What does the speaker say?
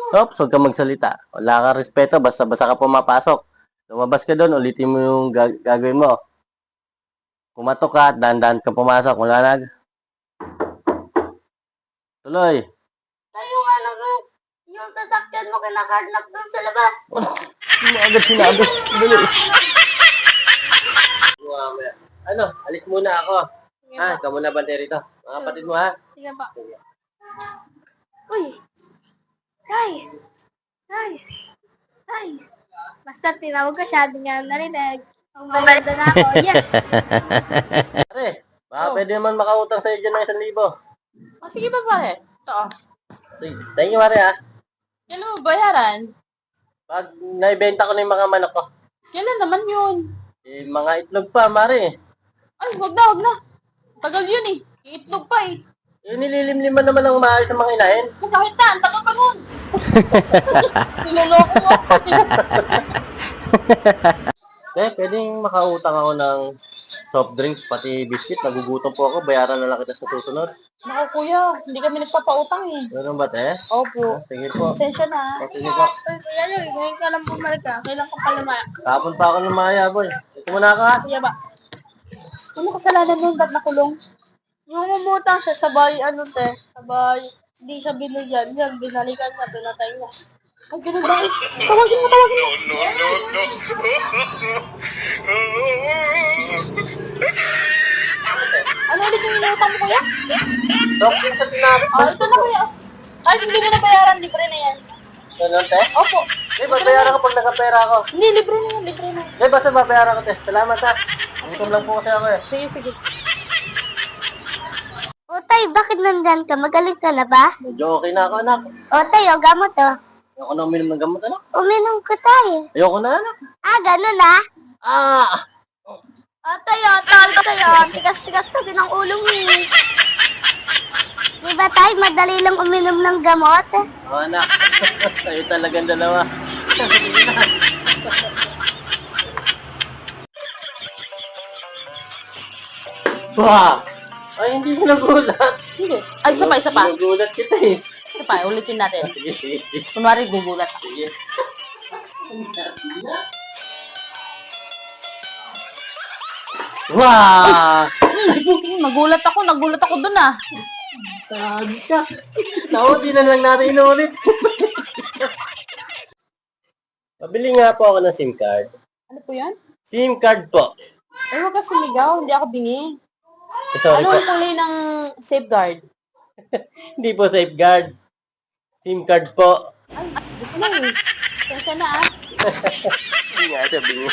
Oops, huwag kang magsalita. Wala kang respeto, basta-basta ka pumapasok. Lumabas ka doon, ulitin mo yung gagawin mo. Kumatok ka at dahan-dahan ka pumasok. Wala nag. Tuloy. Tayo nga lang yung sasakyan mo kinakarnap doon sa labas. Hindi mo agad sinabi. Dali. Ano, alis muna ako. Ha, ikaw muna bantay rito. Mga kapatid mo ha. Sige pa. Uy! Tay! Tay! Tay! Basta tinawag ka siya, di nga narinig. Ang maganda na ako, yes! Pare, baka pwede naman makautang sa'yo dyan ng 1,000. Oh, sige pa pare. Ito. Sige, thank you pare ha. Kailan mo bayaran? Pag naibenta ko na yung mga manok ko. Kailan naman yun? Eh, mga itlog pa, mare. Ay, wag na, wag na. Tagal yun eh. Iitlog pa eh. Eh, nililimliman naman ng maayos sa mga inahin. Kahit na, ang tagal pa nun. Niloloko mo ako. Eh, pwedeng makautang ako ng soft drinks, pati biscuit. Nagugutom po ako. Bayaran na lang kita sa susunod. Naku kuya, hindi kami nagpapautang eh. Meron ba, te? Opo. Sige po. Pasensya na. Sige po. Uy, kuya Joy, ngayon ka lang bumalik ka. Kailan ka pa lumaya? Tapon pa ako ng maya, boy. Ito muna ako ha. Sige ba? Ano kasalanan nun? Ba't nakulong? Yung umutang siya, sabay, sabay, hindi siya binigyan. Yan, binalikan niya, pinatay niya. Ay, ganun ba? Tawagin mo, tawagin mo. Ano ulit yung inutang mo kuya? Soft drinks at tinapos. Ah, ito na kuya. Ay, hindi mo na bayaran. Libre na yan. Ganun, te? Opo. Eh, babayaran ko pag nagkapera ako. Hindi, libre na yan. Libre na. Eh, basta babayaran ko, te. Salamat ha. Gutom lang po kasi ako eh. Sige, sige. O tay, bakit nandyan ka? Magaling ka na ba? Medyo okay na ako, anak. O tay, o gamot o. Ayoko na uminom ng gamot, anak. Uminom ko tayo. Ayoko na, anak. Ah, ganun ah. Ah! O tayo, tayo. Tigas-tigas kasi ng ulo mo eh. Di ba tay, madali lang uminom ng gamot? Oh, anak. Kayo talagang dalawa. Wah! Ay, hindi ko nagulat. Hindi. Ay, isa pa, isa pa. Nagulat kita eh. Isa pa, ulitin natin. Sige, sige. Kunwari, gugulat ako. Sige. Wah! Nagulat ako dun ah. Sabi ka. Naku, di na lang natin inulit. Pabili nga po ako ng SIM card. Ano po yan? SIM card po. Ay, huwag ka sumigaw. Hindi ako bingi. Eh, sorry Ano po. ang kulay ng safeguard? Hindi po safeguard. SIM card po. Ay, gusto na eh. Pasensya na ah. Hindi nga siya bingi.